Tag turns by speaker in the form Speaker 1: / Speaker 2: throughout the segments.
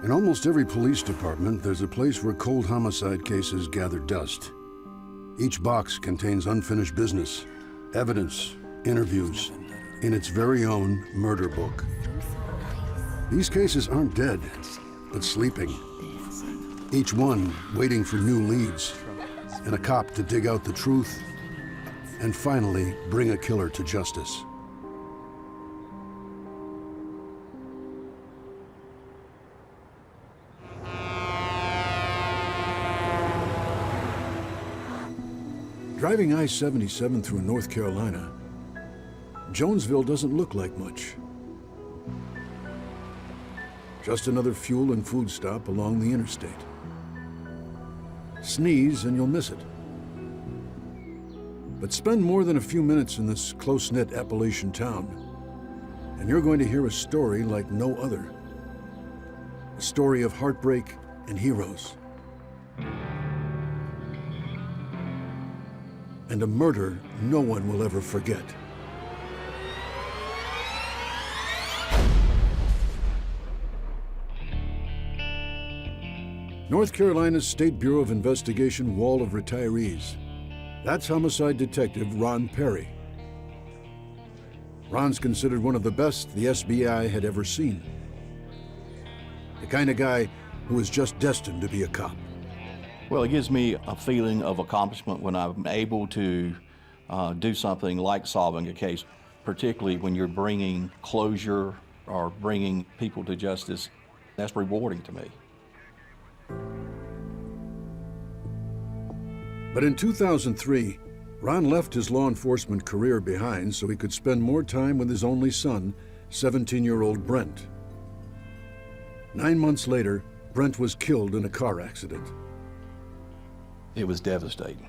Speaker 1: In almost every police department, there's a place where cold homicide cases gather dust. Each box contains unfinished business, evidence, interviews, in its very own murder book. These cases aren't dead, but sleeping. Each one waiting for new leads, and a cop to dig out the truth, and finally bring a killer to justice. Driving I-77 through North Carolina, Jonesville doesn't look like much. Just another fuel and food stop along the interstate. Sneeze and you'll miss it. But spend more than a few minutes in this close-knit Appalachian town, and you're going to hear a story like no other. A story of heartbreak and heroes. And a murder no one will ever forget. North Carolina's State Bureau of Investigation Wall of Retirees. That's homicide detective Ron Perry. Ron's considered one of the best the SBI had ever seen. The kind of guy who is just destined to be a cop.
Speaker 2: Well, it gives me a feeling of accomplishment when I'm able to do something like solving a case, particularly when you're bringing closure or bringing people to justice. That's rewarding to me.
Speaker 1: But in 2003, Ron left his law enforcement career behind so he could spend more time with his only son, 17-year-old Brent. 9 months later, Brent was killed in a car accident.
Speaker 2: It was devastating.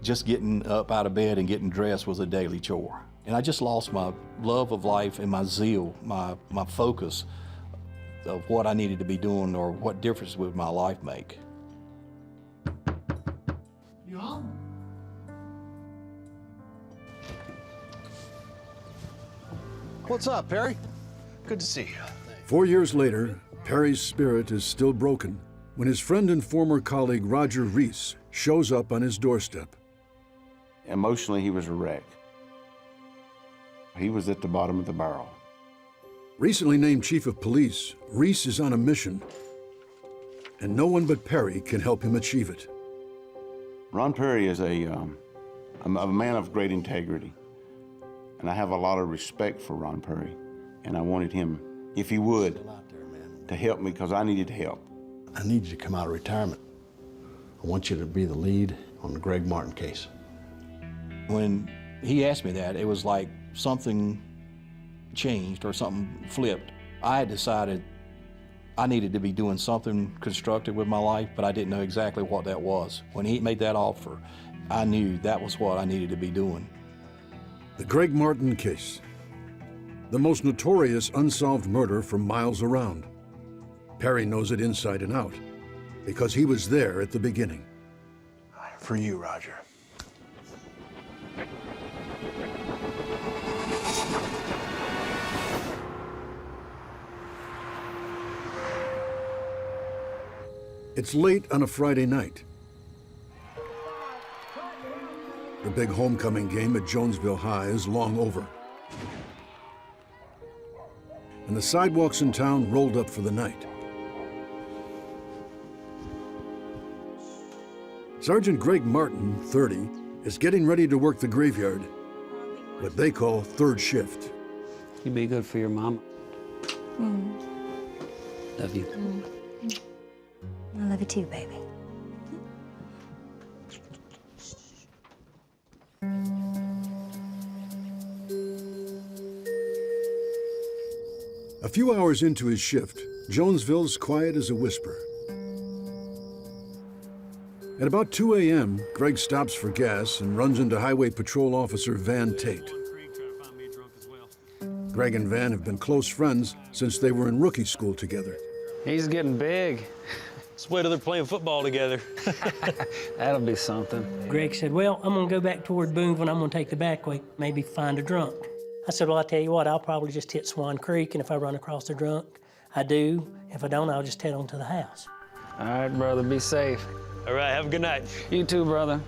Speaker 2: Just getting up out of bed and getting dressed was a daily chore. And I just lost my love of life and my zeal, my focus of what I needed to be doing or what difference would my life make.
Speaker 3: You home? What's up, Perry? Good to see you.
Speaker 1: 4 years later, Perry's spirit is still broken when his friend and former colleague Roger Reese shows up on his doorstep.
Speaker 4: Emotionally, he was a wreck. He was at the bottom of the barrel.
Speaker 1: Recently named chief of police, Reese is on a mission, and no one but Perry can help him achieve it.
Speaker 4: Ron Perry is a man of great integrity, and I have a lot of respect for Ron Perry, and I wanted him, if he would, to help me because I needed help.
Speaker 5: I need you to come out of retirement. I want you to be the lead on the Greg Martin case.
Speaker 2: When he asked me that, it was like something changed or something flipped. I had decided I needed to be doing something constructive with my life, but I didn't know exactly what that was. When he made that offer, I knew that was what I needed to be doing.
Speaker 1: The Greg Martin case. The most notorious unsolved murder for miles around. Perry knows it inside and out because he was there at the beginning.
Speaker 5: For you, Roger.
Speaker 1: It's late on a Friday night. The big homecoming game at Jonesville High is long over. And the sidewalks in town rolled up for the night. Sergeant Greg Martin, 30, is getting ready to work the graveyard, what they call third shift.
Speaker 6: You'd be good for your mama. Love you.
Speaker 7: I love you too, baby.
Speaker 1: A few hours into his shift, Jonesville's quiet as a whisper. At about 2 a.m., Greg stops for gas and runs into Highway Patrol Officer Van Tate. Greg and Van have been close friends since they were in rookie school together.
Speaker 6: He's getting big.
Speaker 8: Let's wait till they're playing football together.
Speaker 6: That'll be something.
Speaker 9: Greg said, well, I'm gonna go back toward Boonville and I'm gonna take the back way, maybe find a drunk. I said, well, I'll tell you what, I'll probably just hit Swan Creek, and if I run across the drunk, I do. If I don't, I'll just head on to the house.
Speaker 6: All right, brother, be safe.
Speaker 8: All right, have a good night.
Speaker 6: You too, brother.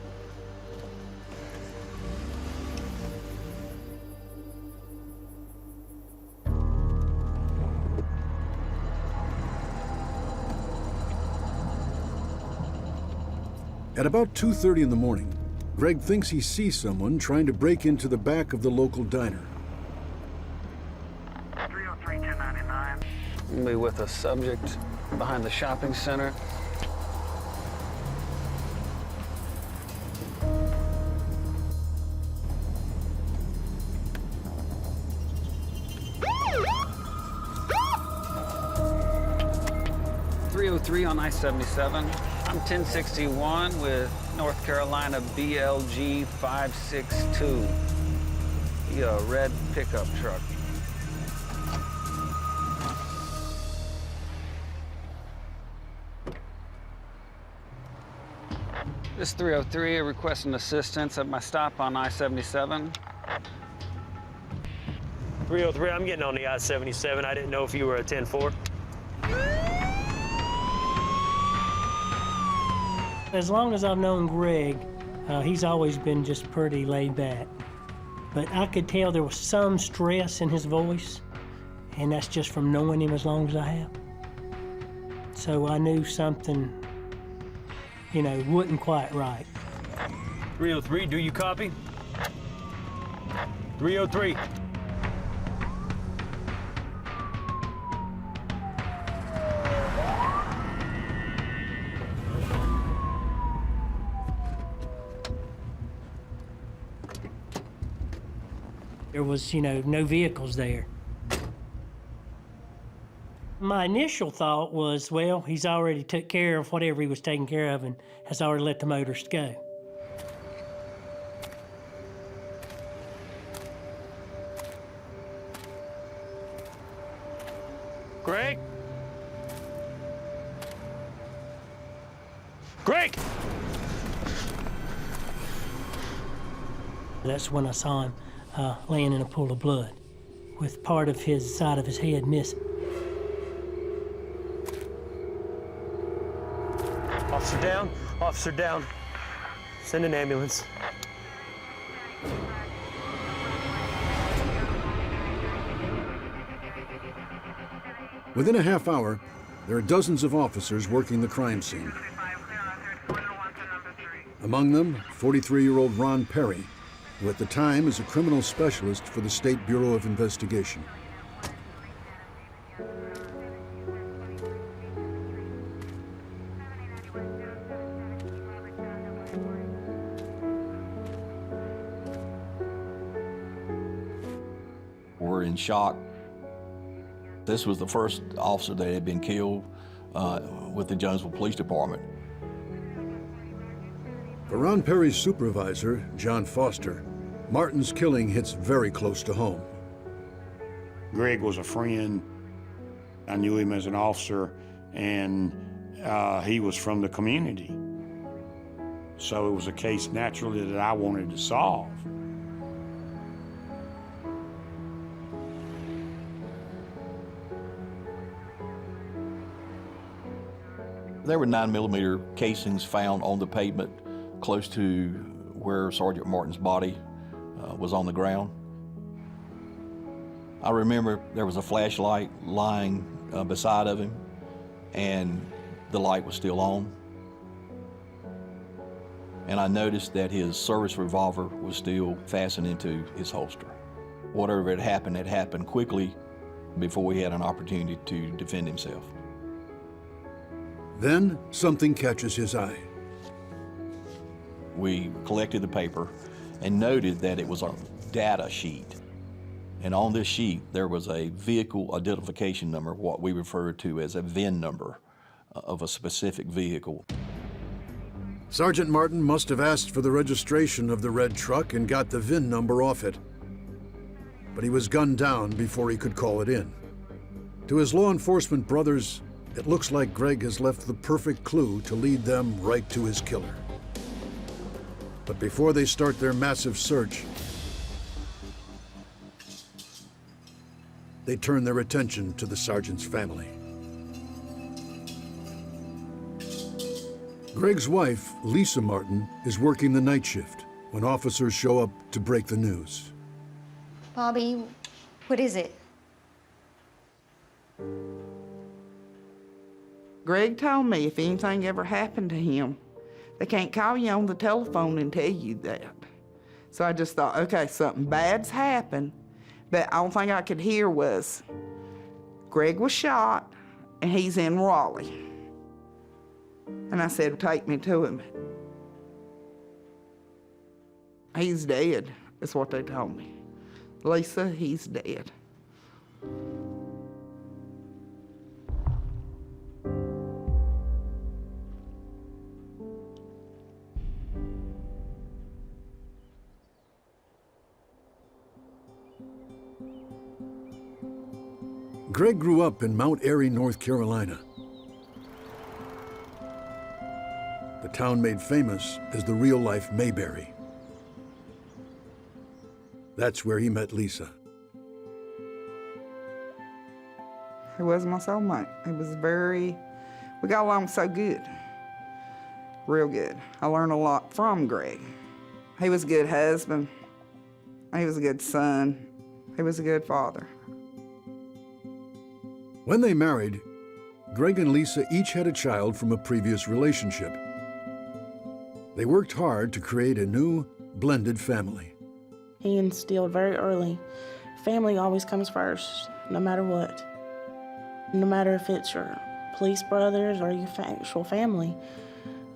Speaker 1: At about 2:30 in the morning, Greg thinks he sees someone trying to break into the back of the local diner.
Speaker 10: 303-1099.
Speaker 6: We'll be with a subject behind the shopping center. .303 on I-77. I'm 1061 with North Carolina BLG 562. A red pickup truck. This 303 requesting assistance at my stop on I-77.
Speaker 8: 303, I'm getting on the I-77. I didn't know if you were a 10-4.
Speaker 9: As long as I've known Greg, he's always been just pretty laid back. But I could tell there was some stress in his voice, and that's just from knowing him as long as I have. So I knew something, wasn't quite right.
Speaker 8: 303, do you copy? 303.
Speaker 9: There was, no vehicles there. My initial thought was, well, he's already took care of whatever he was taking care of and has already let the motorist go.
Speaker 8: Greg? Greg!
Speaker 9: That's when I saw him laying in a pool of blood with part of his side of his head missing.
Speaker 8: Officer down, officer down. Send an ambulance.
Speaker 1: Within a half hour, there are dozens of officers working the crime scene. Among them, 43-year-old Ron Perry, who at the time is a criminal specialist for the State Bureau of Investigation.
Speaker 2: We're in shock. This was the first officer that had been killed with the Jonesville Police Department.
Speaker 1: For Ron Perry's supervisor, John Foster, Martin's killing hits very close to home.
Speaker 11: Greg was a friend. I knew him as an officer, and he was from the community. So it was a case naturally that I wanted to solve.
Speaker 2: There were 9mm casings found on the pavement close to where Sergeant Martin's body was on the ground. I remember there was a flashlight lying beside of him, and the light was still on. And I noticed that his service revolver was still fastened into his holster. Whatever had happened quickly before he had an opportunity to defend himself.
Speaker 1: Then something catches his eye.
Speaker 2: We collected the paper and noted that it was a data sheet. And on this sheet, there was a vehicle identification number, what we refer to as a VIN number of a specific vehicle.
Speaker 1: Sergeant Martin must have asked for the registration of the red truck and got the VIN number off it. But he was gunned down before he could call it in. To his law enforcement brothers, it looks like Greg has left the perfect clue to lead them right to his killer. But before they start their massive search, they turn their attention to the sergeant's family. Greg's wife, Lisa Martin, is working the night shift when officers show up to break the news.
Speaker 7: Bobby, what is it?
Speaker 12: Greg told me if anything ever happened to him, they can't call you on the telephone and tell you that. So I just thought, okay, something bad's happened, but the only thing I could hear was Greg was shot and he's in Raleigh. And I said, take me to him. He's dead, is what they told me. Lisa, he's dead.
Speaker 1: Greg grew up in Mount Airy, North Carolina. The town made famous as the real-life Mayberry. That's where he met Lisa.
Speaker 12: He was my soulmate. We got along so good. Real good. I learned a lot from Greg. He was a good husband. He was a good son. He was a good father.
Speaker 1: When they married, Greg and Lisa each had a child from a previous relationship. They worked hard to create a new, blended family.
Speaker 13: He instilled very early, family always comes first, no matter what. No matter if it's your police brothers or your actual family,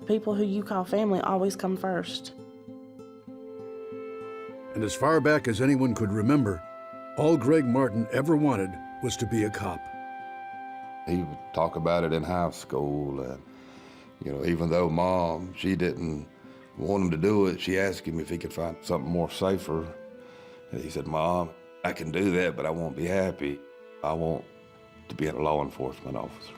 Speaker 13: people who you call family always come first.
Speaker 1: And as far back as anyone could remember, all Greg Martin ever wanted was to be a cop.
Speaker 14: He would talk about it in high school, and even though Mom, she didn't want him to do it, she asked him if he could find something more safer. And he said, Mom, I can do that, but I won't be happy. I want to be a law enforcement officer.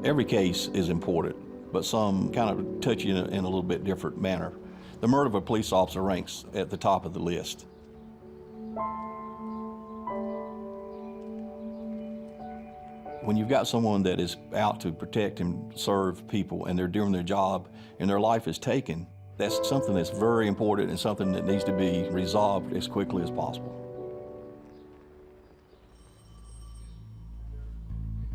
Speaker 2: Every case is important, but some kind of touch you in a little bit different manner. The murder of a police officer ranks at the top of the list. When you've got someone that is out to protect and serve people and they're doing their job and their life is taken, that's something that's very important and something that needs to be resolved as quickly as possible.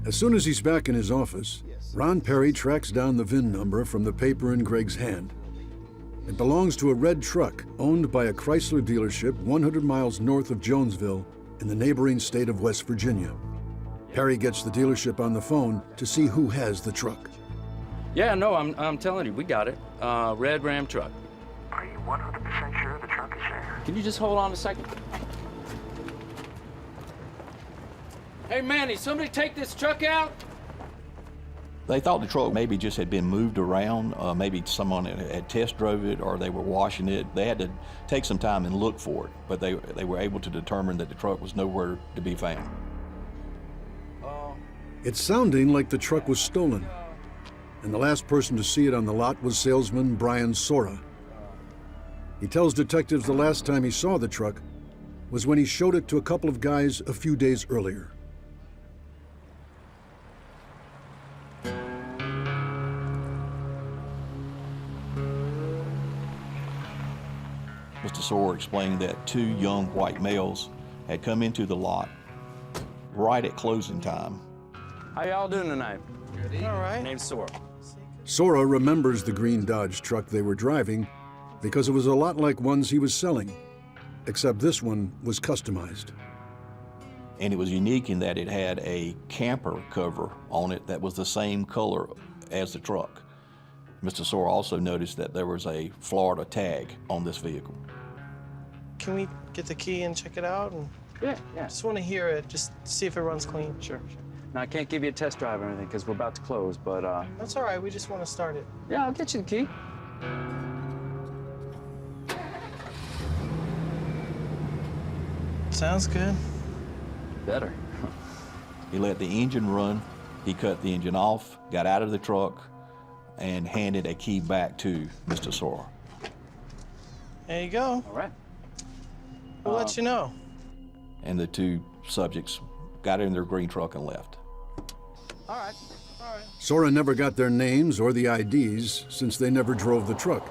Speaker 1: As soon as he's back in his office, Ron Perry tracks down the VIN number from the paper in Greg's hand. It belongs to a red truck owned by a Chrysler dealership 100 miles north of Jonesville in the neighboring state of West Virginia. Perry gets the dealership on the phone to see who has the truck.
Speaker 15: Yeah, no, I'm telling you, we got it. Red Ram truck.
Speaker 10: Are you 100% sure the truck is there?
Speaker 15: Can you just hold on a second? Hey, Manny, somebody take this truck out?
Speaker 2: They thought the truck maybe just had been moved around, maybe someone had test drove it or they were washing it. They had to take some time and look for it, but they were able to determine that the truck was nowhere to be found.
Speaker 1: It's sounding like the truck was stolen, and the last person to see it on the lot was salesman Brian Sora. He tells detectives the last time he saw the truck was when he showed it to a couple of guys a few days earlier.
Speaker 2: Mr. Sora explained that two young white males had come into the lot right at closing time.
Speaker 15: How y'all doing tonight?
Speaker 8: Good. All right.
Speaker 15: Name's Sora.
Speaker 1: Sora remembers the green Dodge truck they were driving because it was a lot like ones he was selling, except this one was customized.
Speaker 2: And it was unique in that it had a camper cover on it that was the same color as the truck. Mr. Sora also noticed that there was a Florida tag on this vehicle.
Speaker 8: Can we get the key and check it out? And
Speaker 15: Yeah.
Speaker 8: just want to hear it, just see if it runs clean.
Speaker 15: Sure. Now, I can't give you a test drive or anything because we're about to close, but
Speaker 8: That's all right. We just want to start it.
Speaker 15: yeah, I'll get you the key.
Speaker 8: Sounds good.
Speaker 15: Better.
Speaker 2: He let the engine run, he cut the engine off, got out of the truck, and handed a key back to Mr. Sora.
Speaker 8: There you go.
Speaker 15: All right.
Speaker 8: We'll let you know.
Speaker 2: And the two subjects got in their green truck and left.
Speaker 8: All right. All right.
Speaker 1: Sora never got their names or the IDs since they never drove the truck.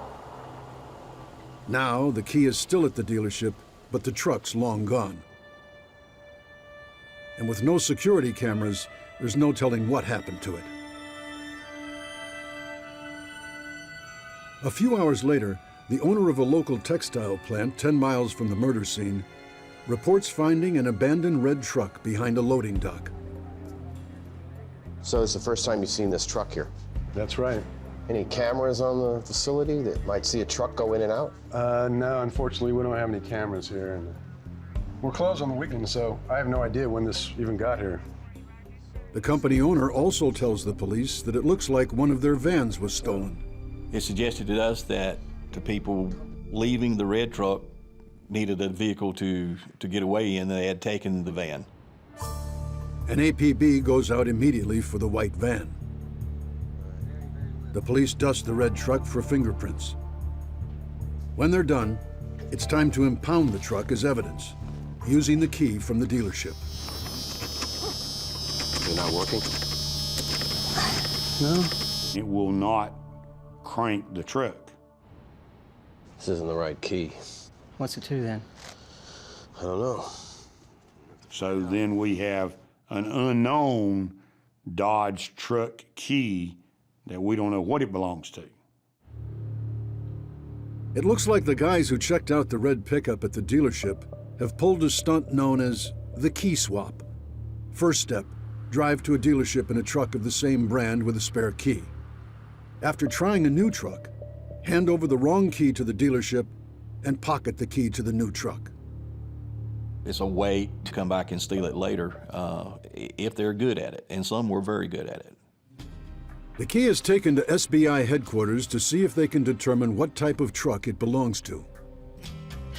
Speaker 1: Now, the key is still at the dealership, but the truck's long gone. And with no security cameras, there's no telling what happened to it. A few hours later, the owner of a local textile plant 10 miles from the murder scene reports finding an abandoned red truck behind a loading dock.
Speaker 16: So it's the first time you've seen this truck here?
Speaker 17: That's right.
Speaker 16: Any cameras on the facility that might see a truck go in and out?
Speaker 17: No, unfortunately, we don't have any cameras here. And we're closed on the weekend, so I have no idea when this even got here.
Speaker 1: The company owner also tells the police that it looks like one of their vans was stolen.
Speaker 2: It suggested to us that the people leaving the red truck needed a vehicle to get away in, and they had taken the van.
Speaker 1: An APB goes out immediately for the white van. The police dust the red truck for fingerprints. When they're done, it's time to impound the truck as evidence, using the key from the dealership.
Speaker 16: You're not working?
Speaker 11: No. It will not crank the truck.
Speaker 16: This isn't the right key.
Speaker 6: What's it to then?
Speaker 16: I don't know.
Speaker 11: So then we have an unknown Dodge truck key that we don't know what it belongs to.
Speaker 1: It looks like the guys who checked out the red pickup at the dealership have pulled a stunt known as the key swap. First step, drive to a dealership in a truck of the same brand with a spare key. After trying a new truck, hand over the wrong key to the dealership and pocket the key to the new truck.
Speaker 2: It's a way to come back and steal it later if they're good at it, and some were very good at it.
Speaker 1: The key is taken to SBI headquarters to see if they can determine what type of truck it belongs to.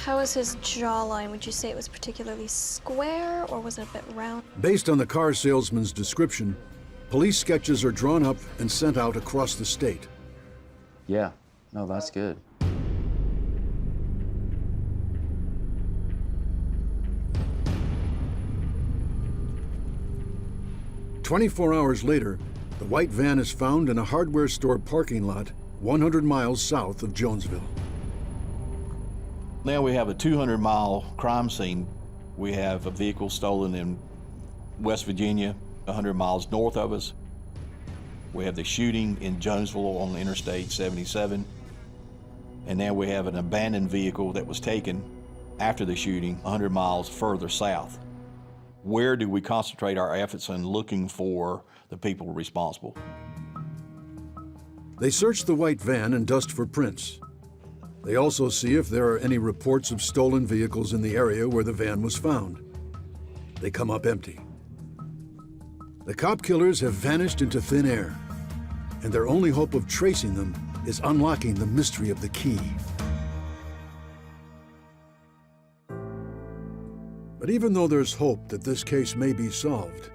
Speaker 18: How was his jawline? Would you say it was particularly square, or was it a bit round?
Speaker 1: Based on the car salesman's description, police sketches are drawn up and sent out across the state.
Speaker 15: Yeah, no, that's good.
Speaker 1: "24 hours later, the white van is found in a hardware store parking lot 100 miles south of Jonesville.
Speaker 2: Now we have a 200-mile crime scene. We have a vehicle stolen in West Virginia, 100 miles north of us. We have the shooting in Jonesville on Interstate 77. And now we have an abandoned vehicle that was taken after the shooting 100 miles further south. Where do we concentrate our efforts in looking for the people responsible?
Speaker 1: They search the white van and dust for prints. They also see if there are any reports of stolen vehicles in the area where the van was found. They come up empty. The cop killers have vanished into thin air, and their only hope of tracing them is unlocking the mystery of the key. But even though there's hope that this case may be solved,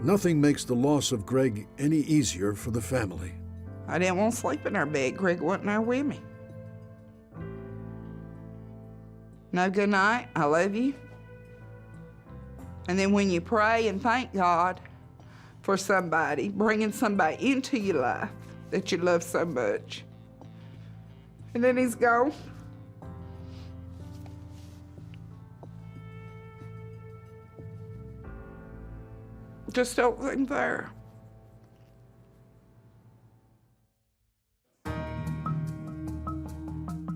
Speaker 1: nothing makes the loss of Greg any easier for the family.
Speaker 12: I didn't want to sleep in our bed. Greg wasn't there with me. No, good night. I love you. And then when you pray and thank God for somebody, bringing somebody into your life that you love so much, and then he's gone. Just don't think fair.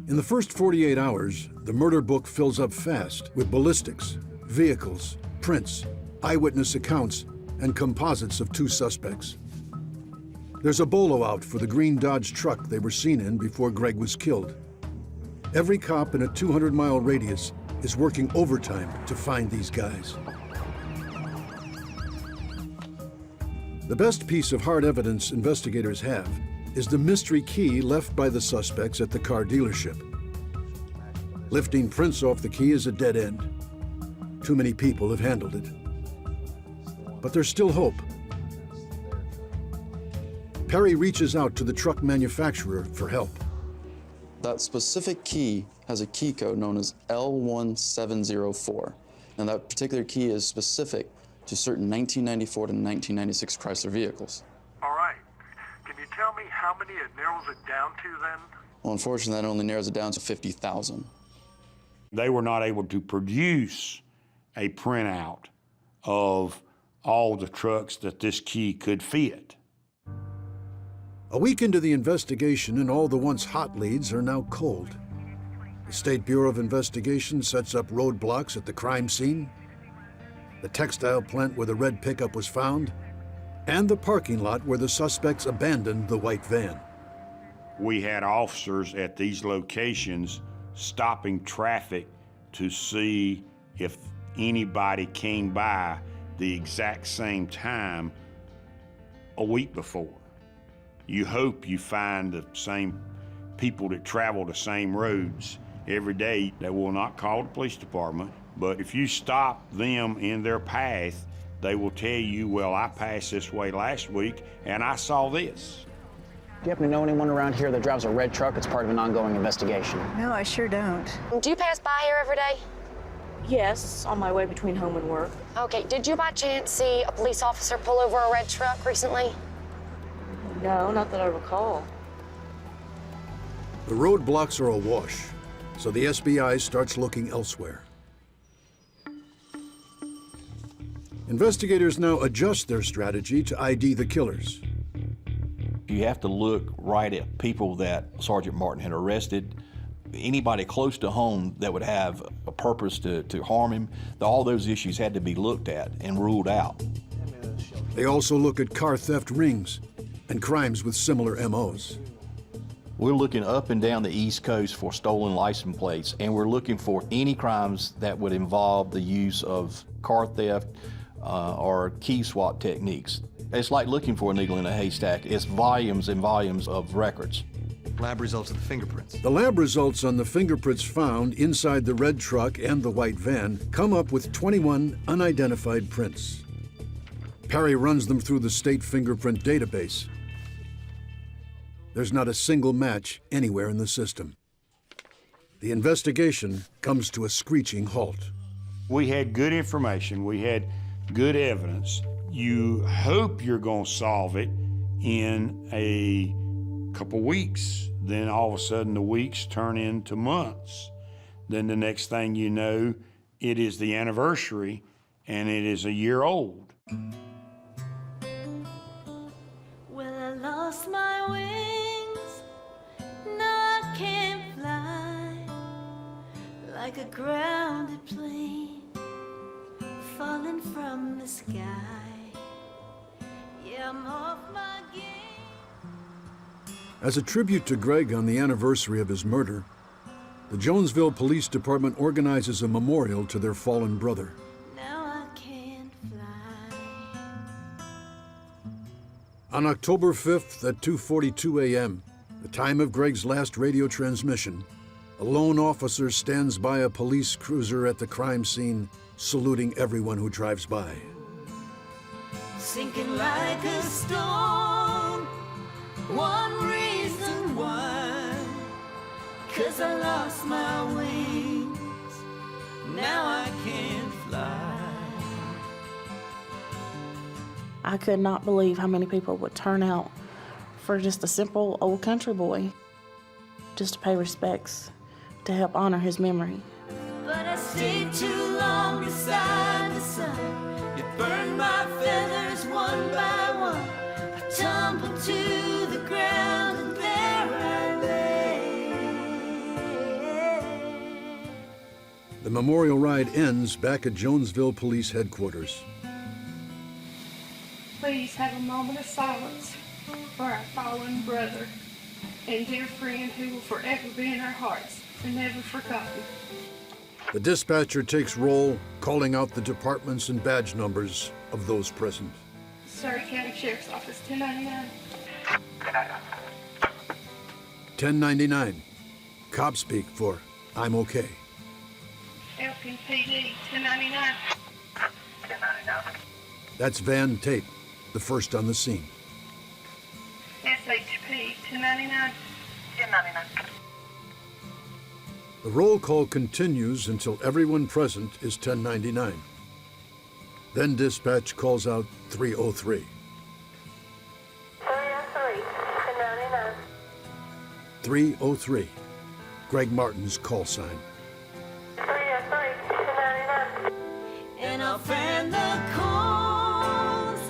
Speaker 1: In the first 48 hours, the murder book fills up fast with ballistics, vehicles, prints, eyewitness accounts, and composites of 2 suspects. There's a bolo out for the green Dodge truck they were seen in before Greg was killed. Every cop in a 200-mile radius is working overtime to find these guys. The best piece of hard evidence investigators have is the mystery key left by the suspects at the car dealership. Lifting prints off the key is a dead end. Too many people have handled it. But there's still hope. Perry reaches out to the truck manufacturer for help.
Speaker 19: That specific key has a key code known as L1704, and that particular key is specific to certain 1994 to 1996 Chrysler vehicles.
Speaker 10: All right. Can you tell me how many it narrows it down to then?
Speaker 19: Well, unfortunately, that only narrows it down to 50,000.
Speaker 11: They were not able to produce a printout of all the trucks that this key could fit.
Speaker 1: A week into the investigation, and all the once hot leads are now cold. The State Bureau of Investigation sets up roadblocks at the crime scene, the textile plant where the red pickup was found, and the parking lot where the suspects abandoned the white van.
Speaker 11: We had officers at these locations stopping traffic to see if anybody came by the exact same time a week before. You hope you find the same people that travel the same roads every day that will not call the police department, but if you stop them in their path, they will tell you, well, I passed this way last week and I saw this.
Speaker 20: Do you happen to know anyone around here that drives a red truck? It's part of an ongoing investigation.
Speaker 21: No, I sure don't.
Speaker 22: Do you pass by here every day?
Speaker 23: Yes, on my way between home and work.
Speaker 22: Okay, did you by chance see a police officer pull over a red truck recently?
Speaker 23: No, not that I recall.
Speaker 1: The roadblocks are awash, so the SBI starts looking elsewhere. Investigators now adjust their strategy to ID the killers.
Speaker 2: You have to look right at people that Sergeant Martin had arrested, anybody close to home that would have a purpose to harm him. All those issues had to be looked at and ruled out.
Speaker 1: They also look at car theft rings and crimes with similar MOs.
Speaker 2: We're looking up and down the East Coast for stolen license plates, and we're looking for any crimes that would involve the use of car theft or key swap techniques. It's like looking for a needle in a haystack. It's volumes and volumes of records.
Speaker 3: Lab results of the fingerprints.
Speaker 1: The lab results on the fingerprints found inside the red truck and the white van come up with 21 unidentified prints. Perry runs them through the state fingerprint database. There's not a single match anywhere in the system. The investigation comes to a screeching halt.
Speaker 11: We had good information, we had good evidence. You hope you're going to solve it in a couple weeks. Then all of a sudden the weeks turn into months. Then the next thing you know, it is the anniversary and it is a year old.
Speaker 24: Well, I lost my wings, now I can't fly, like a grounded plane falling from the sky. Yeah, I'm off my game.
Speaker 1: As a tribute to Greg on the anniversary of his murder, the Jonesville Police Department organizes a memorial to their fallen brother.
Speaker 24: Now I can't fly.
Speaker 1: On October 5th at 2:42 a.m., the time of Greg's last radio transmission, a lone officer stands by a police cruiser at the crime scene, saluting everyone who drives by.
Speaker 24: Sinking like a stone, one reason why, 'cause I lost my wings, now I can't fly.
Speaker 13: I could not believe how many people would turn out for just a simple old country boy, just to pay respects, to help honor his memory.
Speaker 24: But I stayed too long beside the sun. It burned my feathers one by one. I tumbled to the ground and there I lay.
Speaker 1: The memorial ride ends back at Jonesville Police Headquarters.
Speaker 25: Please have a moment of silence for our fallen brother and dear friend who will forever be in our hearts and never forgotten.
Speaker 1: The dispatcher takes roll, calling out the departments and badge numbers of those present.
Speaker 25: Surrey County Sheriff's Office, 1099.
Speaker 1: 1099. Cop speak for I'm okay.
Speaker 25: Elkin PD, 1099.
Speaker 10: 1099.
Speaker 1: That's Van Tate, the first on the scene.
Speaker 25: 1099.
Speaker 10: 1099.
Speaker 1: The roll call continues until everyone present is 1099. Then dispatch calls out 303.
Speaker 10: 303, 1099.
Speaker 1: 303, Greg Martin's call sign.
Speaker 10: 303, 1099.
Speaker 24: And I'll fan the coals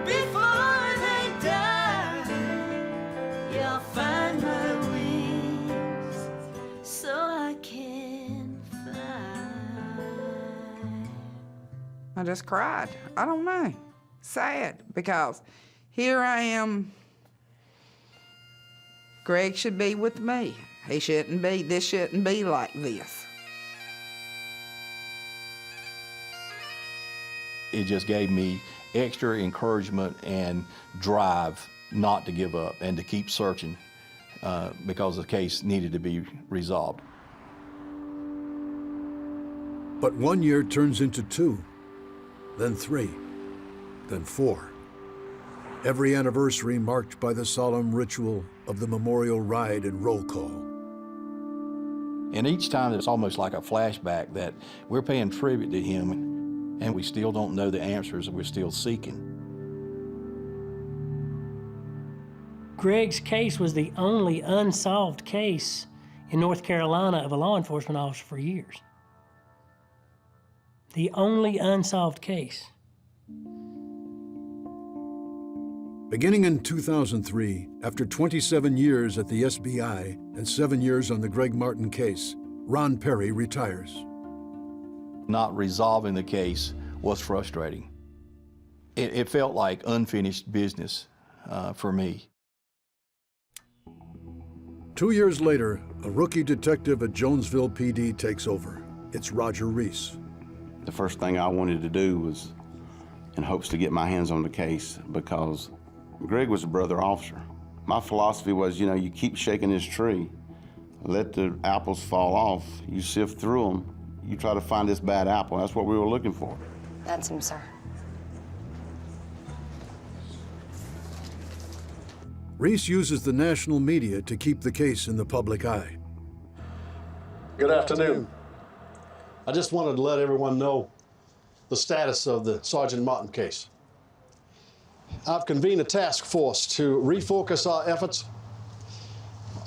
Speaker 24: before they die. Yeah, I'll find my wings so I can fly.
Speaker 12: I just cried. I don't know. Sad, because here I am. Greg should be with me. He shouldn't be. This shouldn't be like this.
Speaker 2: It just gave me extra encouragement and drive not to give up and to keep searching because the case needed to be resolved.
Speaker 1: But 1 year turns into 2, then 3, then 4. Every anniversary marked by the solemn ritual of the memorial ride and roll call.
Speaker 2: And each time it's almost like a flashback that we're paying tribute to him and we still don't know the answers and we're still seeking.
Speaker 4: Greg's case was the only unsolved case in North Carolina of a law enforcement officer for years. The only unsolved case.
Speaker 1: Beginning in 2003, after 27 years at the SBI and 7 years on the Greg Martin case, Ron Perry retires.
Speaker 2: Not resolving the case was frustrating. It felt like unfinished business for me.
Speaker 1: 2 years later, a rookie detective at Jonesville PD takes over. It's Roger Reese.
Speaker 5: The first thing I wanted to do was in hopes to get my hands on the case because Greg was a brother officer. My philosophy was, you know, you keep shaking this tree, let the apples fall off, you sift through them, you try to find this bad apple. That's what we were looking for.
Speaker 22: That's him, sir.
Speaker 1: Reese uses the national media to keep the case in the public eye.
Speaker 3: Good afternoon. I just wanted to let everyone know the status of the Sergeant Martin case. I've convened a task force to refocus our efforts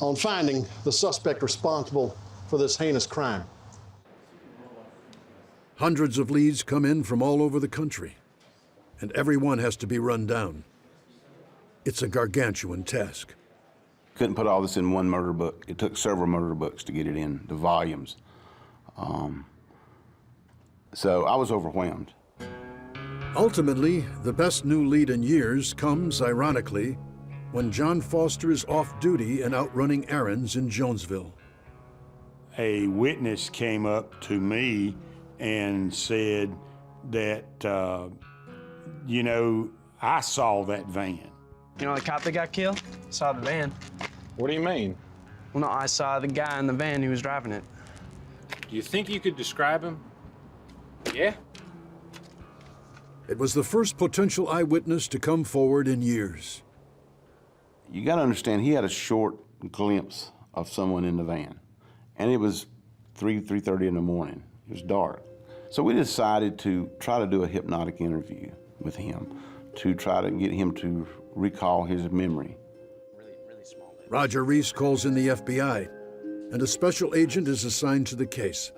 Speaker 3: on finding the suspect responsible for this heinous crime.
Speaker 1: Hundreds of leads come in from all over the country, and every one has to be run down. It's a gargantuan task.
Speaker 5: Couldn't put all this in one murder book. It took several murder books to get it in, the volumes. So I was overwhelmed.
Speaker 1: Ultimately, the best new lead in years comes, ironically, when John Foster is off duty and out running errands in Jonesville.
Speaker 11: A witness came up to me and said that, you know, I saw that van.
Speaker 7: You know the cop that got killed? Saw the van.
Speaker 3: What do you mean?
Speaker 7: Well, no, I saw the guy in the van who was driving it.
Speaker 15: Do you think you could describe him? Yeah?
Speaker 1: It was the first potential eyewitness to come forward in years.
Speaker 5: You got to understand, he had a short glimpse of someone in the van, and it was 3:30 in the morning. It was dark. So we decided to try to do a hypnotic interview with him to try to get him to recall his memory.
Speaker 1: Roger Reese calls in the FBI, and a special agent is assigned to the case.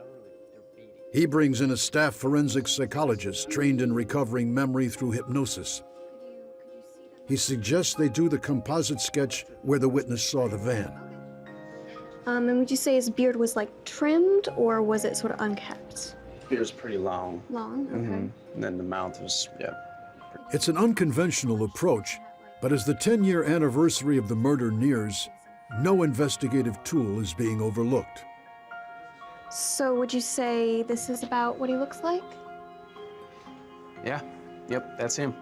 Speaker 1: He brings in a staff forensic psychologist trained in recovering memory through hypnosis. He suggests they do the composite sketch where the witness saw the van.
Speaker 18: And would you say his beard was like trimmed, or was it sort of unkept?
Speaker 7: It was pretty long.
Speaker 18: Long, okay.
Speaker 7: And then the mouth was, yeah.
Speaker 1: It's an unconventional approach, but as the 10-year anniversary of the murder nears, no investigative tool is being overlooked.
Speaker 18: So would you say this is about what he looks like?
Speaker 7: Yeah, yep, that's him.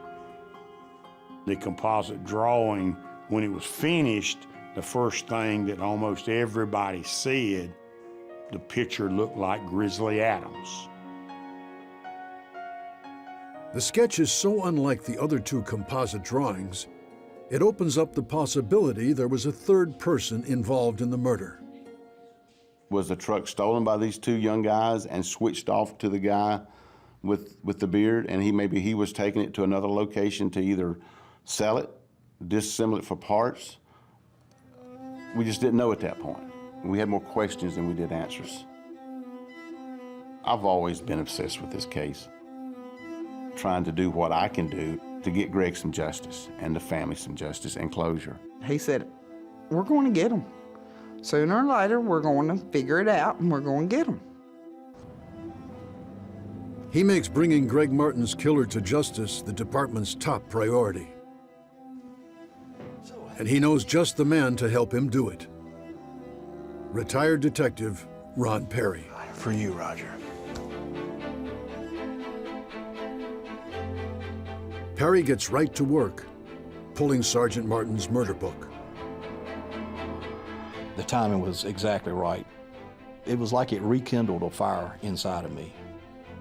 Speaker 11: The composite drawing, when it was finished, the first thing that almost everybody said, the picture looked like Grizzly Adams.
Speaker 1: The sketch is so unlike the other two composite drawings, It opens up the possibility there was a third person involved in the murder.
Speaker 5: Was the truck stolen by these two young guys and switched off to the guy with the beard, and maybe he was taking it to another location to either sell it, disassemble it for parts? We just didn't know at that point. We had more questions than we did answers. I've always been obsessed with this case, trying to do what I can do to get Greg some justice and the family some justice and closure.
Speaker 12: He said, we're going to get him. Sooner or later, we're going to figure it out and we're going to get him.
Speaker 1: He makes bringing Greg Martin's killer to justice the department's top priority. And he knows just the man to help him do it. Retired Detective Ron Perry.
Speaker 8: For you, Roger.
Speaker 1: Perry gets right to work, pulling Sergeant Martin's murder book.
Speaker 2: The timing was exactly right. It was like it rekindled a fire inside of me.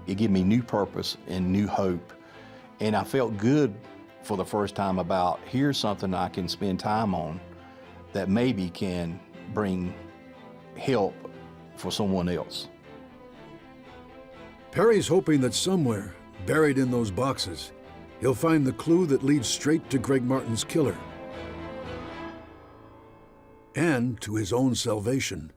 Speaker 2: It gave me new purpose and new hope. And I felt good for the first time about here's something I can spend time on that maybe can bring help for someone else.
Speaker 1: Perry's hoping that somewhere, buried in those boxes, he'll find the clue that leads straight to Greg Martin's killer and to his own salvation.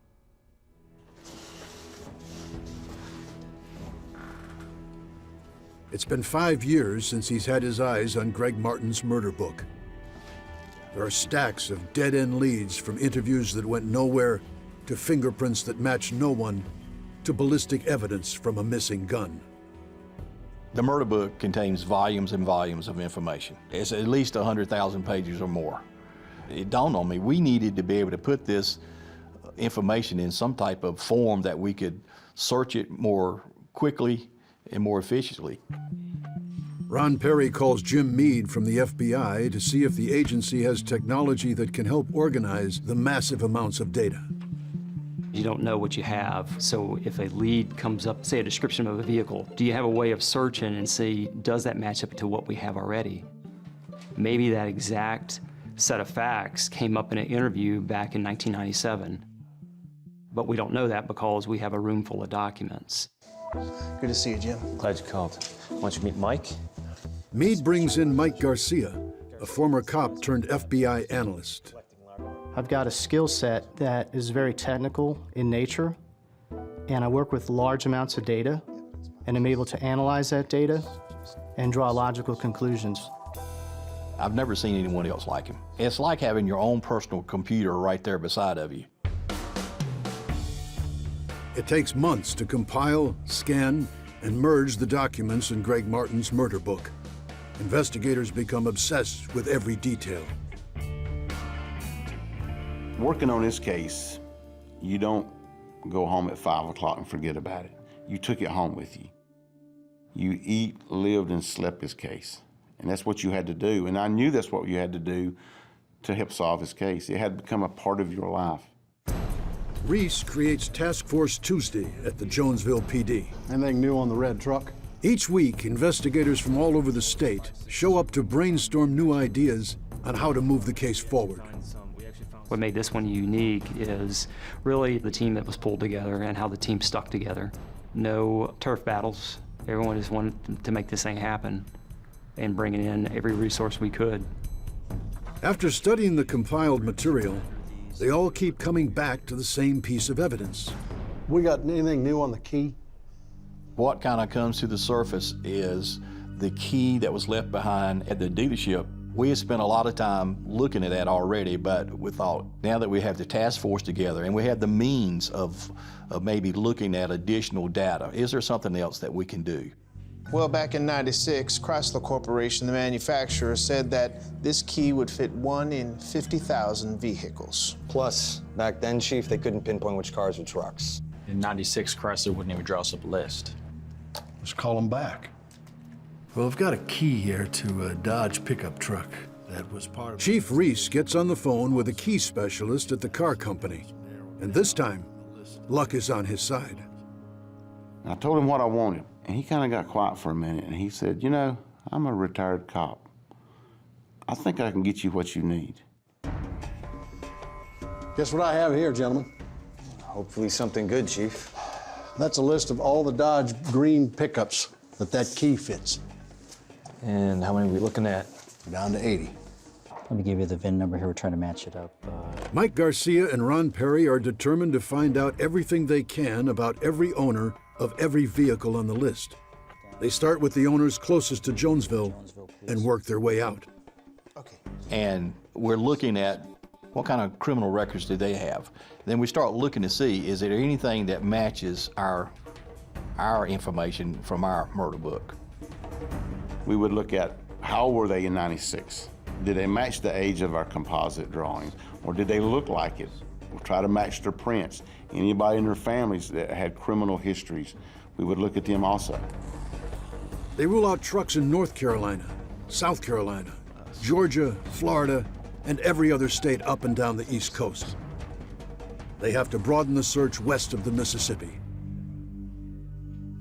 Speaker 1: It's been 5 years since he's had his eyes on Greg Martin's murder book. There are stacks of dead-end leads from interviews that went nowhere to fingerprints that match no one to ballistic evidence from a missing gun.
Speaker 2: The murder book contains volumes and volumes of information. It's at least 100,000 pages or more. It dawned on me, we needed to be able to put this information in some type of form that we could search it more quickly and more efficiently.
Speaker 1: Ron Perry calls Jim Meade from the FBI to see if the agency has technology that can help organize the massive amounts of data.
Speaker 9: You don't know what you have, so if a lead comes up, say a description of a vehicle, do you have a way of searching and see, does that match up to what we have already? Maybe that exact set of facts came up in an interview back in 1997, but we don't know that because we have a room full of documents.
Speaker 8: Good to see you, Jim.
Speaker 14: Glad you called. Why don't you meet Mike?
Speaker 1: Meade brings in Mike Garcia, a former cop turned FBI analyst.
Speaker 17: I've got a skill set that is very technical in nature, and I work with large amounts of data, and I'm able to analyze that data and draw logical conclusions.
Speaker 2: I've never seen anyone else like him. It's like having your own personal computer right there beside of you.
Speaker 1: It takes months to compile, scan, and merge the documents in Greg Martin's murder book. Investigators become obsessed with every detail.
Speaker 5: Working on this case, you don't go home at 5 o'clock and forget about it. You took it home with you. You eat, lived, and slept this case. And that's what you had to do. And I knew that's what you had to do to help solve this case. It had become a part of your life.
Speaker 1: Reese creates Task Force Tuesday at the Jonesville PD.
Speaker 3: Anything new on the red truck?
Speaker 1: Each week, investigators from all over the state show up to brainstorm new ideas on how to move the case forward.
Speaker 9: What made this one unique is really the team that was pulled together and how the team stuck together. No turf battles. Everyone just wanted to make this thing happen and bringing in every resource we could.
Speaker 1: After studying the compiled material, they all keep coming back to the same piece of evidence.
Speaker 3: We got anything new on the key?
Speaker 2: What kind of comes to the surface is the key that was left behind at the dealership. We had spent a lot of time looking at that already, but we thought, now that we have the task force together and we have the means of maybe looking at additional data, is there something else that we can do?
Speaker 21: Well, back in '96, Chrysler Corporation, the manufacturer, said that this key would fit 1 in 50,000 vehicles.
Speaker 14: Plus, back then, Chief, they couldn't pinpoint which cars were trucks. In '96, Chrysler wouldn't even draw us up a list.
Speaker 3: Let's call them back.
Speaker 8: Well, I've got a key here to a Dodge pickup truck that was part of...
Speaker 1: Chief Reese gets on the phone with a key specialist at the car company. And this time, luck is on his side.
Speaker 5: I told him what I wanted, and he kind of got quiet for a minute, and he said, you know, I'm a retired cop. I think I can get you what you need.
Speaker 3: Guess what I have here, gentlemen?
Speaker 14: Hopefully something good, Chief.
Speaker 3: That's a list of all the Dodge green pickups that key fits.
Speaker 14: And how many are we looking at?
Speaker 3: Down to 80.
Speaker 6: Let me give you the VIN number here. We're trying to match it up.
Speaker 1: Mike Garcia and Ron Perry are determined to find out everything they can about every owner of every vehicle on the list. They start with the owners closest to Jonesville and work their way out.
Speaker 2: And we're looking at what kind of criminal records do they have. Then we start looking to see, is there anything that matches our information from our murder book?
Speaker 5: We would look at how were they in '96? Did they match the age of our composite drawings? Or did they look like it? We'll try to match their prints. Anybody in their families that had criminal histories, we would look at them also.
Speaker 1: They rule out trucks in North Carolina, South Carolina, Georgia, Florida, and every other state up and down the East Coast. They have to broaden the search west of the Mississippi.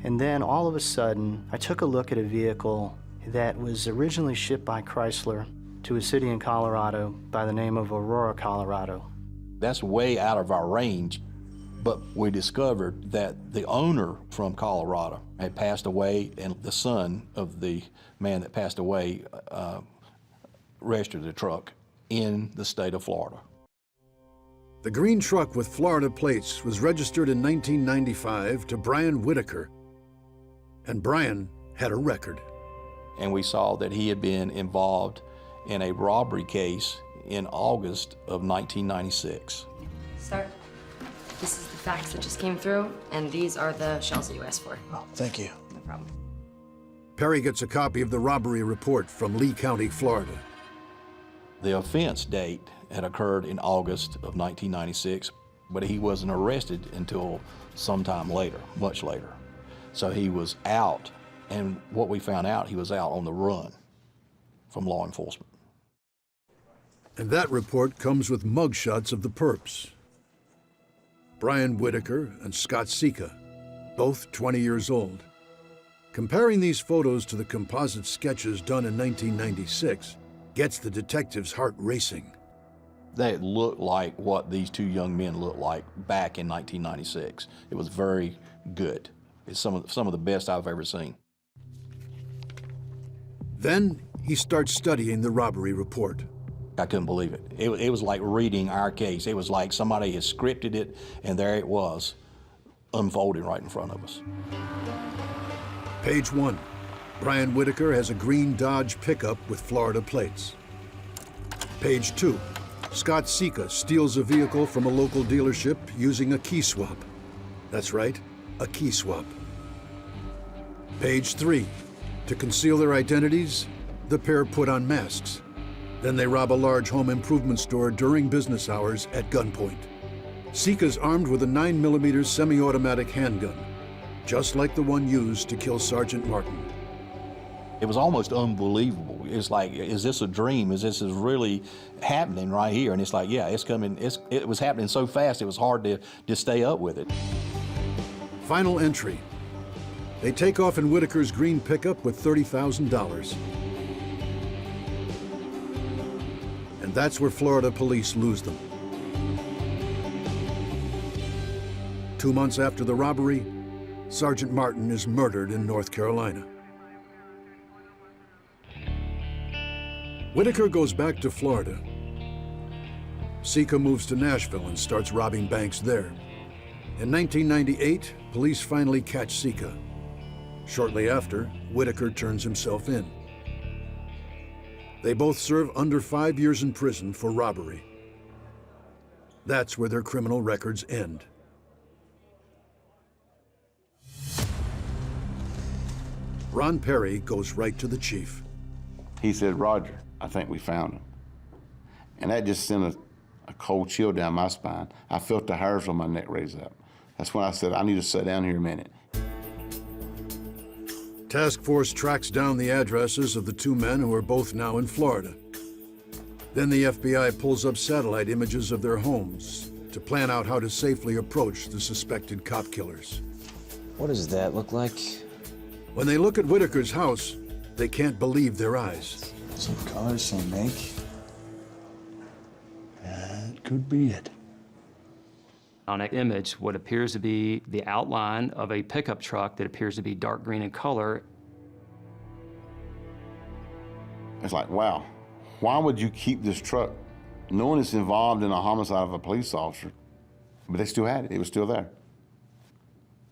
Speaker 17: And then all of a sudden, I took a look at a vehicle that was originally shipped by Chrysler to a city in Colorado by the name of Aurora, Colorado.
Speaker 2: That's way out of our range, but we discovered that the owner from Colorado had passed away, and the son of the man that passed away registered the truck in the state of Florida.
Speaker 1: The green truck with Florida plates was registered in 1995 to Brian Whitaker, and Brian had a record.
Speaker 2: And we saw that he had been involved in a robbery case in August of 1996.
Speaker 16: Sir, this is the fax that just came through, and these are the shells that you asked for.
Speaker 3: Oh, thank you.
Speaker 16: No problem.
Speaker 1: Perry gets a copy of the robbery report from Lee County, Florida.
Speaker 2: The offense date had occurred in August of 1996, but he wasn't arrested until sometime later, much later. So he was out, and what we found out, he was out on the run from law enforcement.
Speaker 1: And that report comes with mugshots of the perps. Brian Whitaker and Scott Sika, both 20 years old. Comparing these photos to the composite sketches done in 1996 gets the detective's heart racing.
Speaker 2: They looked like what these two young men looked like back in 1996. It was very good. It's some of the best I've ever seen.
Speaker 1: Then he starts studying the robbery report.
Speaker 2: I couldn't believe it. It was like reading our case. It was like somebody had scripted it, and there it was, unfolding right in front of us.
Speaker 1: Page 1. Brian Whitaker has a green Dodge pickup with Florida plates. Page 2. Scott Sika steals a vehicle from a local dealership using a key swap. That's right, a key swap. Page 3. To conceal their identities, the pair put on masks. Then they rob a large home improvement store during business hours at gunpoint. Sika's armed with a 9mm semi-automatic handgun, just like the one used to kill Sergeant Martin.
Speaker 2: It was almost unbelievable. It's like, is this a dream? Is this really happening right here? And it's like, yeah, it's coming. It was happening so fast, it was hard to stay up with it.
Speaker 1: Final entry. They take off in Whitaker's green pickup with $30,000. And that's where Florida police lose them. 2 months after the robbery, Sergeant Martin is murdered in North Carolina. Whitaker goes back to Florida. Sika moves to Nashville and starts robbing banks there. In 1998, police finally catch Sika. Shortly after, Whitaker turns himself in. They both serve under 5 years in prison for robbery. That's where their criminal records end. Ron Perry goes right to the chief.
Speaker 5: He said, "Roger, I think we found him." And that just sent a cold chill down my spine. I felt the hairs on my neck raise up. That's when I said, I need to sit down here a minute.
Speaker 1: Task force tracks down the addresses of the two men who are both now in Florida. Then the FBI pulls up satellite images of their homes to plan out how to safely approach the suspected cop killers.
Speaker 14: What does that look like?
Speaker 1: When they look at Whitaker's house, they can't believe their eyes.
Speaker 8: Same color, same make. That could be it.
Speaker 9: On an image, what appears to be the outline of a pickup truck that appears to be dark green in color.
Speaker 5: It's like, wow, why would you keep this truck knowing it's involved in a homicide of a police officer? But they still had it. It was still there.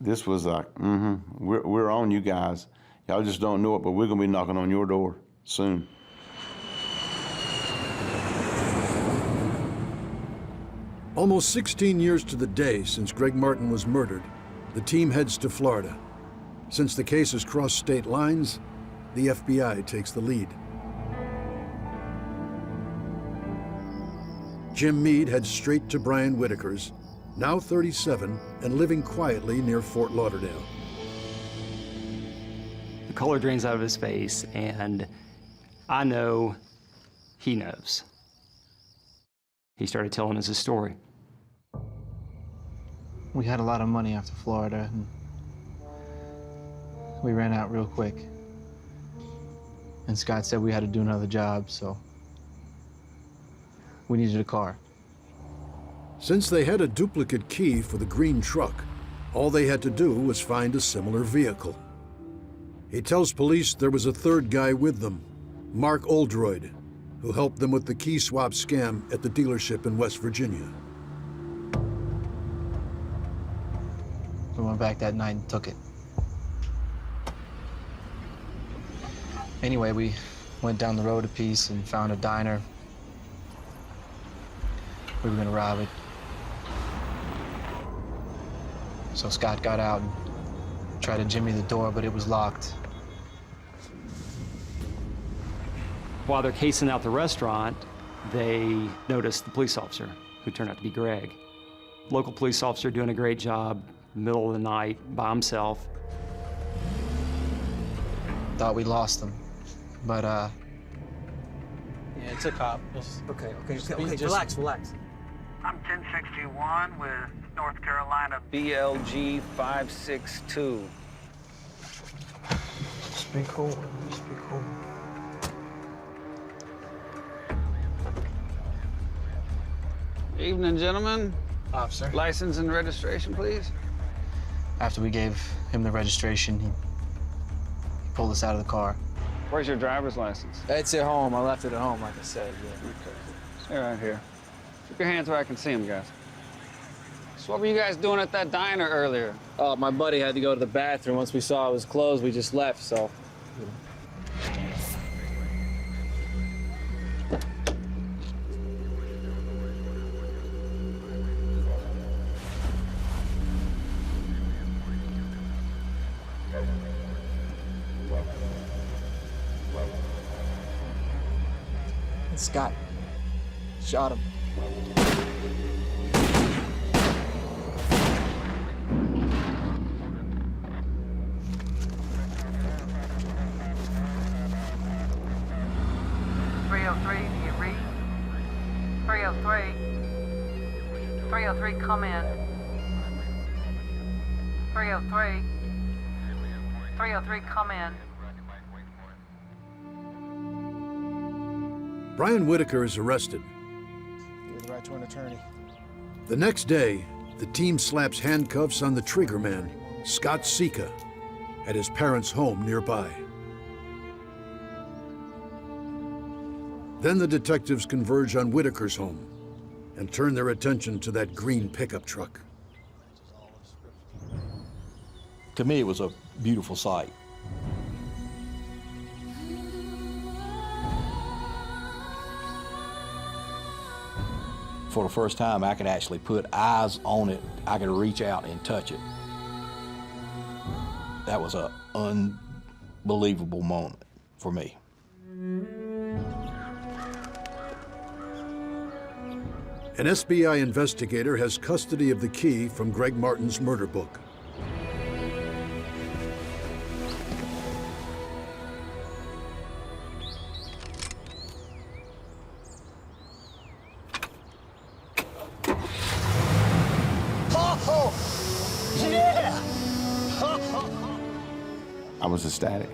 Speaker 5: This was like, we're on you guys. Y'all just don't know it, but we're going to be knocking on your door soon.
Speaker 1: Almost 16 years to the day since Greg Martin was murdered, the team heads to Florida. Since the case has crossed state lines, the FBI takes the lead. Jim Meade heads straight to Brian Whitaker's, now 37 and living quietly near Fort Lauderdale.
Speaker 9: The color drains out of his face, and I know he knows. He started telling us his story.
Speaker 13: We had a lot of money after Florida, and we ran out real quick. And Scott said we had to do another job, so we needed a car.
Speaker 1: Since they had a duplicate key for the green truck, all they had to do was find a similar vehicle. He tells police there was a third guy with them, Mark Oldroyd, who helped them with the key swap scam at the dealership in West Virginia.
Speaker 13: We went back that night and took it. Anyway, we went down the road a piece and found a diner. We were gonna rob it. So Scott got out and tried to jimmy the door, but it was locked.
Speaker 9: While they're casing out the restaurant, they noticed the police officer, who turned out to be Greg. Local police officer doing a great job, middle of the night, by himself.
Speaker 13: Thought we lost him, but
Speaker 19: Yeah, it's a cop. Okay, relax.
Speaker 10: I'm 1061 with North Carolina.
Speaker 19: BLG 562.
Speaker 13: Just be cool.
Speaker 19: Evening, gentlemen.
Speaker 13: Officer.
Speaker 19: License and registration, please.
Speaker 13: After we gave him the registration, he pulled us out of the car.
Speaker 19: Where's your driver's license?
Speaker 13: It's at home. I left it at home, like I said. Yeah.
Speaker 19: Stay right here. Keep your hands where I can see them, guys. So what were you guys doing at that diner earlier?
Speaker 13: Oh, my buddy had to go to the bathroom. Once we saw it was closed, we just left, so. Scott shot him.
Speaker 20: Do you read? 303. 303, come in. 303. 303, come in.
Speaker 1: Brian Whitaker is arrested.
Speaker 21: You have the right to an attorney.
Speaker 1: The next day, the team slaps handcuffs on the trigger man, Scott Sika, at his parents' home nearby. Then the detectives converge on Whitaker's home and turn their attention to that green pickup truck.
Speaker 2: To me, it was a beautiful sight. For the first time, I could actually put eyes on it. I could reach out and touch it. That was an unbelievable moment for me.
Speaker 1: An SBI investigator has custody of the key from Greg Martin's murder book.
Speaker 5: I was ecstatic.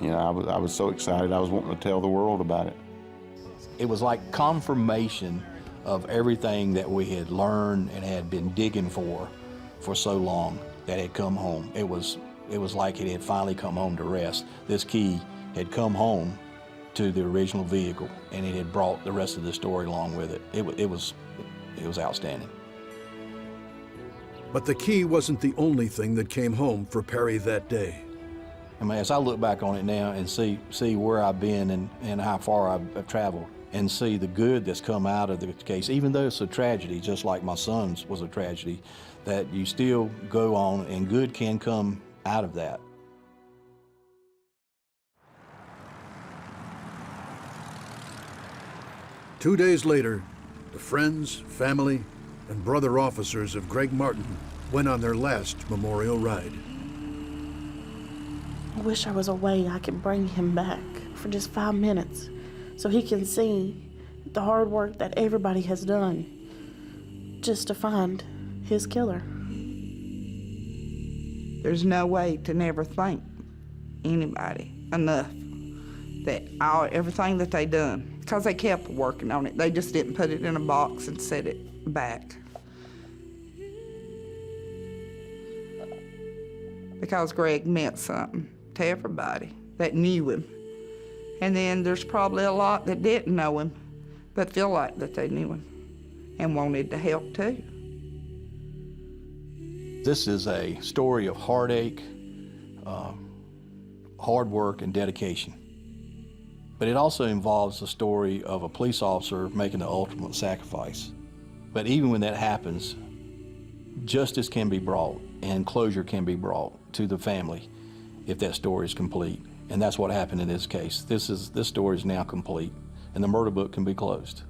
Speaker 5: You know, I was so excited. I was wanting to tell the world about it.
Speaker 2: It was like confirmation of everything that we had learned and had been digging for so long that had come home. It was like it had finally come home to rest. This key had come home to the original vehicle, and it had brought the rest of the story along with it. It was outstanding.
Speaker 1: But the key wasn't the only thing that came home for Perry that day.
Speaker 2: I mean, as I look back on it now and see where I've been and how far I've traveled, and see the good that's come out of the case, even though it's a tragedy, just like my son's was a tragedy, that you still go on and good can come out of that.
Speaker 1: Two days later, the friends, family, and brother officers of Greg Martin went on their last memorial ride.
Speaker 4: I wish I was a way I could bring him back for just 5 minutes so he can see the hard work that everybody has done just to find his killer.
Speaker 12: There's no way to never thank anybody enough that everything that they done, because they kept working on it. They just didn't put it in a box and set it back. Because Greg meant something to everybody that knew him. And then there's probably a lot that didn't know him, but feel like that they knew him and wanted to help too.
Speaker 2: This is a story of heartache, hard work, and dedication. But it also involves the story of a police officer making the ultimate sacrifice. But even when that happens, justice can be brought and closure can be brought to the family if that story is complete. And that's what happened in this case. This story is now complete, and the murder book can be closed.